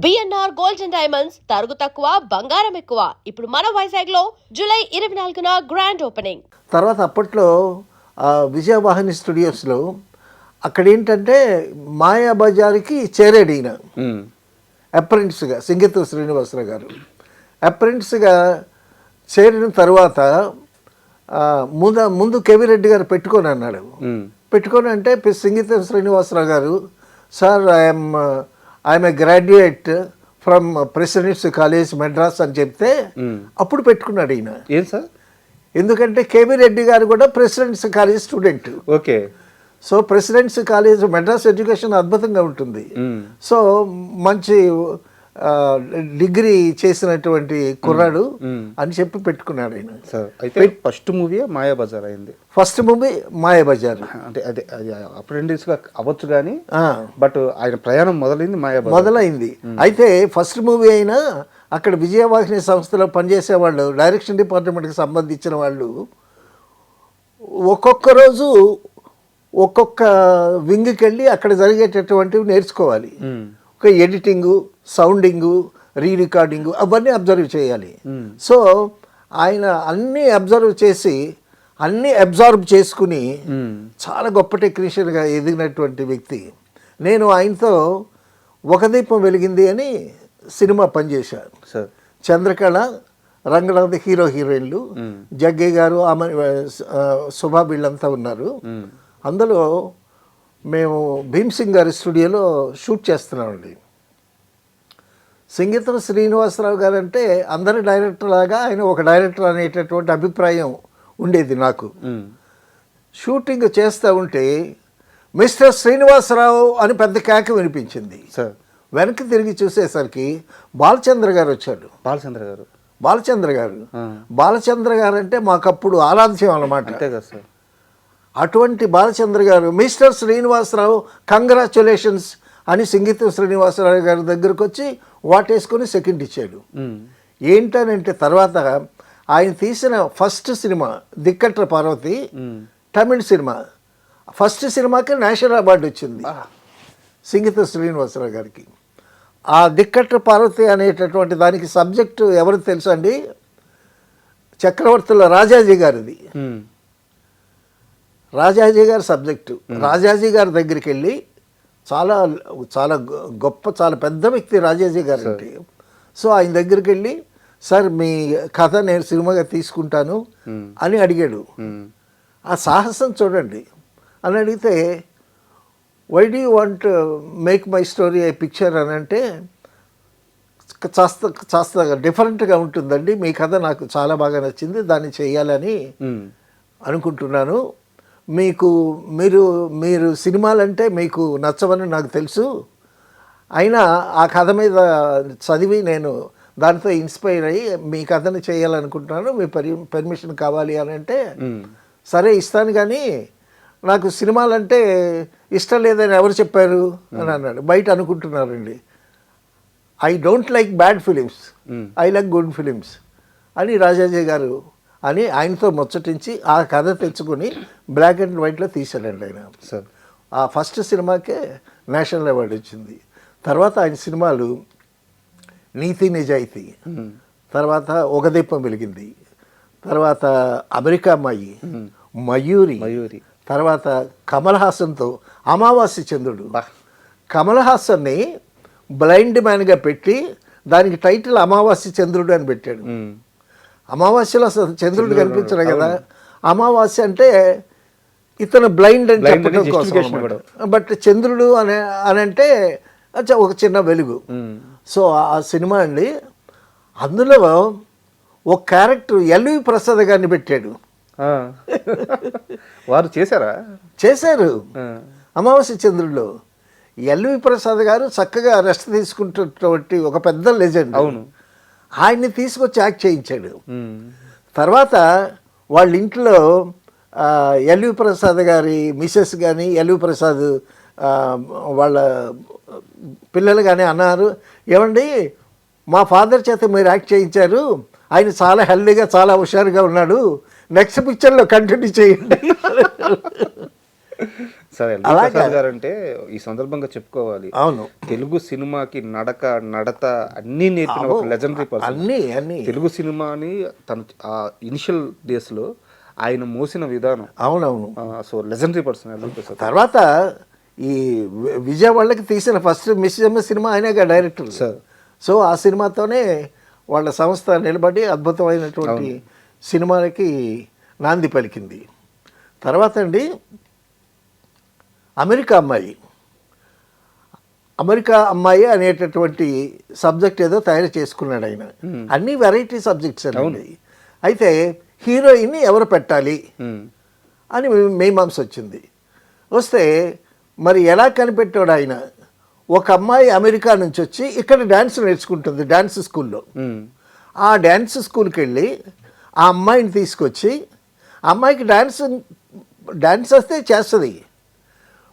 BNR gold and diamonds తరుగు తక్కువ బంగారం ఎక్కువ. ఇప్పుడు మన వైజాగ్ లో జూలై 24న గ్రాండ్ ఓపెనింగ్. తర్వాత అప్పట్లో విజయవాహిని స్టూడియోస్లో అక్కడ ఏంటంటే మాయాబజార్కి చేరాడు ఈయన అప్రెంటిస్గా. సింగీతం శ్రీనివాసరావు గారు అప్రెంటిస్గా చేరిన తర్వాత ముందు కేవీ రెడ్డి గారు పెట్టుకొని అన్నాడు. పెట్టుకొని అంటే సింగీతం శ్రీనివాసరావు గారు, sir I'm a graduate from President's college Madras అని చెప్తే అప్పుడు పెట్టుకున్నాడు ఈయన. ఏం సార్? ఎందుకంటే కేవీ రెడ్డి గారు కూడా President's college student. Okay. So President's college Madras education అద్భుతంగా ఉంటుంది. సో మంచి డిగ్రీ చేసినటువంటి కుర్రాడు అని చెప్పి పెట్టుకున్నాడు ఆయన. అయితే ఫస్ట్ మూవీ మాయాబజార్ అయింది. First movie Mayabazar. అంటే అదే అది అప్రెంటిస్గా అవ్వచ్చు కానీ బట్ ఆయన ప్రయాణం మొదలైంది. అయితే ఫస్ట్ మూవీ అయినా అక్కడ విజయవాహిని సంస్థలో పనిచేసే వాళ్ళు, డైరెక్షన్ డిపార్ట్మెంట్కి సంబంధించిన వాళ్ళు ఒక్కొక్క రోజు ఒక్కొక్క వింగ్కి వెళ్ళి అక్కడ జరిగేటటువంటివి నేర్చుకోవాలి. ఒక ఎడిటింగు, సౌండింగు, రికార్డింగు అవన్నీ అబ్జర్వ్ చేయాలి. సో ఆయన అన్నీ అబ్జర్వ్ చేసి అన్నీ అబ్జర్వ్ చేసుకుని చాలా గొప్ప టెక్నీషియన్గా ఎదిగినటువంటి వ్యక్తి. నేను ఆయనతో ఒక దీపం వెలిగింది అని సినిమా పనిచేశాను. చంద్రకళ, రంగనాథ్ హీరోయిన్లు, జగ్గయ్య గారు, ఆమె శుభా వీళ్ళంతా ఉన్నారు. అందులో మేము భీమ్సింగ్ గారి స్టూడియోలో షూట్ చేస్తున్నామండి. సింగీతం శ్రీనివాసరావు గారు అంటే అందరి డైరెక్టర్ లాగా ఆయన ఒక డైరెక్టర్ అనేటటువంటి అభిప్రాయం ఉండేది నాకు. షూటింగ్ చేస్తూ ఉంటే మిస్టర్ శ్రీనివాసరావు అని పెద్ద కేక వినిపించింది. వెనక్కి తిరిగి చూసేసరికి బాలచంద్ర గారు వచ్చాడు. బాలచంద్ర గారు అంటే మాకప్పుడు ఆరాధ్యం అన్నమాట. అటువంటి బాలచంద్ర గారు మిస్టర్ శ్రీనివాసరావు కంగ్రాచులేషన్స్ అని సింగీతం శ్రీనివాసరావు గారి దగ్గరకు వచ్చి వాటేసుకొని సెకండ్ ఇచ్చాడు. ఏంటనంటే తర్వాత ఆయన తీసిన first cinema Dikkatra Parvathi, Tamil cinema. First సినిమాకి నేషనల్ అవార్డు వచ్చింది సింగీతం శ్రీనివాసరావు గారికి. ఆ దిక్కట్ర పార్వతి అనేటటువంటి దానికి సబ్జెక్టు ఎవరికి తెలుసు అండి? చక్రవర్తుల రాజాజీ గారిది. రాజాజీ గారి సబ్జెక్టు. రాజాజీ గారి దగ్గరికి వెళ్ళి, చాలా చాలా గొప్ప, చాలా పెద్ద వ్యక్తి రాజాజీ గారు అంటే. సో ఆయన దగ్గరికి వెళ్ళి, సార్ మీ కథ నేను సినిమాగా తీసుకుంటాను అని అడిగాడు. ఆ సాహసం చూడండి. అని అడిగితే why do you want make my story a picture అని అంటే, కాస్త డిఫరెంట్గా ఉంటుందండి, మీ కథ నాకు చాలా బాగా నచ్చింది, దాన్ని చేయాలని అనుకుంటున్నాను. మీరు సినిమాలంటే మీకు నచ్చవని నాకు తెలుసు, అయినా ఆ కథ మీద చదివి నేను దాంతో ఇన్స్పైర్ అయ్యి మీ కథని చేయాలనుకుంటున్నాను, మీ పర్మిషన్ కావాలి అని అంటే, సరే ఇస్తాను కానీ నాకు సినిమాలంటే ఇష్టం లేదని ఎవరు చెప్పారు అని అన్నాడు. బయట అనుకుంటున్నారండి. I don't like bad films, I like good films అని రాజాజీ గారు అని ఆయనతో ముచ్చటించి ఆ కథ తెచ్చుకొని బ్లాక్ అండ్ వైట్లో తీశాడండి ఆయన. ఆ ఫస్ట్ సినిమాకే నేషనల్ అవార్డు వచ్చింది. తర్వాత ఆయన సినిమాలు నీతి నిజాయితీ, తర్వాత ఒక దీపం వెలిగింది, తర్వాత అమెరికా అమ్మాయి, మయూరి, తర్వాత కమల్ హాసన్తో అమావాస్య చంద్రుడు. కమల్ హాసన్ని బ్లైండ్ మ్యాన్గా పెట్టి దానికి టైటిల్ అమావాస్య చంద్రుడు అని పెట్టాడు. అమావాస్యలో అసలు చంద్రుడు కనిపించడు కదా. అమావాస్య అంటే ఇతను బ్లైండ్ అని చెప్పడం కోసం, బట్ చంద్రుడు అని అంటే ఒక చిన్న వెలుగు. సో ఆ సినిమా అండి, అందులో ఒక క్యారెక్టర్ ఎల్వి ప్రసాద్ గారిని పెట్టాడు. వారు చేశారు అమావాస్య చంద్రుడిలో. ఎల్వి ప్రసాద్ గారు చక్కగా రెస్ట్ తీసుకుంటున్నటువంటి ఒక పెద్ద లెజెండ్. అవును, ఆయన్ని తీసుకొచ్చి యాక్ట్ చేయించాడు. తర్వాత వాళ్ళ ఇంట్లో ఎల్వి ప్రసాద్ గారి మిసెస్ కానీ, ఎల్వి ప్రసాద్ వాళ్ళ పిల్లలు కానీ అన్నారు, ఏమండి మా ఫాదర్ చేత మీరు యాక్ట్ చేయించారు, ఆయన చాలా హెల్దీగా చాలా హుషారుగా ఉన్నాడు, నెక్స్ట్ పిక్చర్లో కంటిన్యూ చేయండి. సార్ ఎల్వి అలాగా. ప్రసాద్ గారు అంటే ఈ సందర్భంగా చెప్పుకోవాలి, అవును, తెలుగు సినిమాకి నడత అన్నీ నేర్పిన ఒక లెజెండరీ పర్సన్. అన్నీ తెలుగు సినిమాని తన ఆ ఇనిషియల్ డేస్ లో ఆయన మోసిన విధానం, అవునవును. So legendary person LV Prasad. తర్వాత ఈ విజయవాడకి తీసిన ఫస్ట్ మిస్ అమ్మ సినిమా ఆయనేగా డైరెక్టర్. సార్. సో ఆ సినిమాతోనే వాళ్ళ సంస్థ నిలబడి అద్భుతమైనటువంటి సినిమాలకి నాంది పలికింది. తర్వాత అండి అమెరికా అమ్మాయి అనేటటువంటి సబ్జెక్ట్ ఏదో తయారు చేసుకున్నాడు ఆయన. అన్ని వెరైటీ సబ్జెక్ట్స్ అండి. అయితే హీరోయిన్ని ఎవరు పెట్టాలి అని మీమాంస వచ్చింది. వస్తే మరి ఎలా కనిపెట్టాడు ఆయన? ఒక అమ్మాయి అమెరికా నుంచి వచ్చి ఇక్కడ డ్యాన్స్ నేర్చుకుంటుంది డ్యాన్స్ స్కూల్లో. ఆ డ్యాన్స్ స్కూల్కి వెళ్ళి ఆ అమ్మాయిని తీసుకొచ్చి, ఆ అమ్మాయికి డ్యాన్స్ వస్తే చేస్తుంది,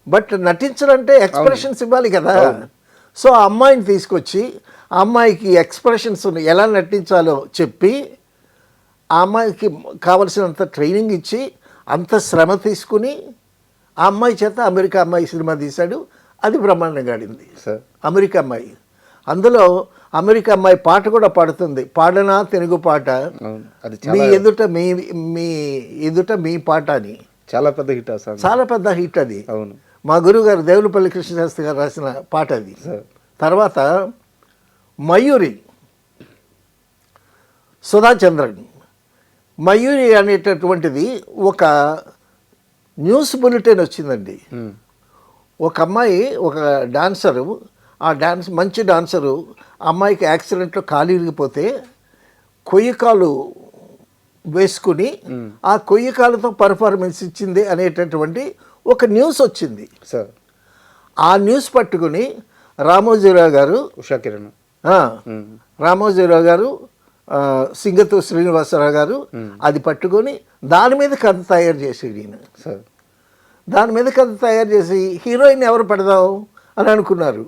బట్ నటించాలంటే ఎక్స్ప్రెషన్స్ ఇవ్వాలి కదా. సో ఆ అమ్మాయిని తీసుకొచ్చి ఆ అమ్మాయికి ఎక్స్ప్రెషన్స్ ఎలా నటించాలో చెప్పి ఆ అమ్మాయికి కావలసినంత ట్రైనింగ్ ఇచ్చి అంత శ్రమ తీసుకుని ఆ అమ్మాయి చేత అమెరికా అమ్మాయి సినిమా తీశాడు. అది బ్రహ్మాండంగా ఆడింది. అమెరికా అమ్మాయి, అందులో అమెరికా అమ్మాయి పాట కూడా పాడుతుంది, పాడనా తెలుగు పాట, మీ ఎదుట మీ పాట అని. చాలా పెద్ద హిట్, చాలా పెద్ద హిట్ అది. అవును, మా గురువు గారు దేవులపల్లి కృష్ణశాస్త్రి గారు రాసిన పాట అది. తర్వాత మయూరి, సుధాచంద్రన్. మయూరి అనేటటువంటిది ఒక న్యూస్ బులెటిన్ వచ్చిందండి. ఒక అమ్మాయి, ఒక డాన్సరు, ఆ మంచి డాన్సరు అమ్మాయికి యాక్సిడెంట్లో కాలు ఇరిగిపోతే కొయ్యకాలు వేసుకుని ఆ కొయ్యకాలతో పర్ఫార్మెన్స్ ఇచ్చింది అనేటటువంటి ఒక న్యూస్ వచ్చింది. ఆ న్యూస్ పట్టుకుని రామోజీరావు గారు, ఉషా కిరణ్, రామోజీరావు గారు, సింగతు శ్రీనివాసరావు గారు అది పట్టుకొని దాని మీద కథ తయారు చేసేది ఈయన. దాని మీద కథ తయారు చేసి హీరోయిన్ ఎవరు పెడదాం అని అనుకున్నారు.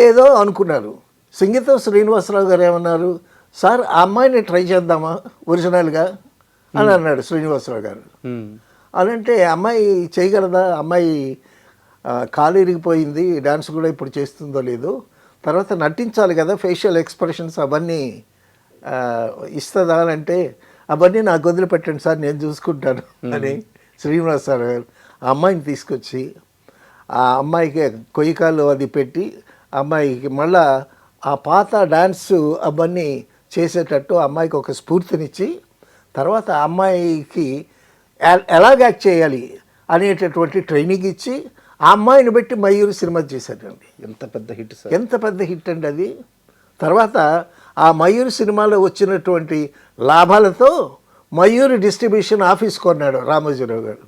ఏదో అనుకున్నారు. సింగీతం శ్రీనివాసరావు గారు ఏమన్నారు, సార్ ఆ అమ్మాయిని ట్రై చేద్దామా ఒరిజినల్గా అని అన్నాడు శ్రీనివాసరావు గారు. అని అంటే అమ్మాయి చేయగలదా, అమ్మాయి కాలు ఇరిగిపోయింది, డాన్స్ కూడా ఇప్పుడు చేస్తుందో లేదో, తర్వాత నటించాలి కదా, ఫేషియల్ ఎక్స్ప్రెషన్స్ అవన్నీ ఇస్తుందా అని అంటే, అవన్నీ నాకు వదిలిపెట్టండి సార్ నేను చూసుకుంటాను అని శ్రీనివాసరావు గారు ఆ అమ్మాయిని తీసుకొచ్చి ఆ అమ్మాయికి కొయ్యకాలు అది పెట్టి అమ్మాయికి మళ్ళా ఆ పాత డ్యాన్స్ అవన్నీ చేసేటట్టు అమ్మాయికి ఒక స్ఫూర్తినిచ్చి, తర్వాత ఆ అమ్మాయికి ఎలాగ యాక్ట్ చేయాలి అనేటటువంటి ట్రైనింగ్ ఇచ్చి ఆ అమ్మాయిని బట్టి మయూరి సినిమా చేశాడండి. ఎంత పెద్ద హిట్, ఎంత పెద్ద హిట్ అండి అది. తర్వాత ఆ మయూరి సినిమాలో వచ్చినటువంటి లాభాలతో మయూరి డిస్ట్రిబ్యూషన్ ఆఫీస్ కొన్నాడు రామోజీరావు గారు.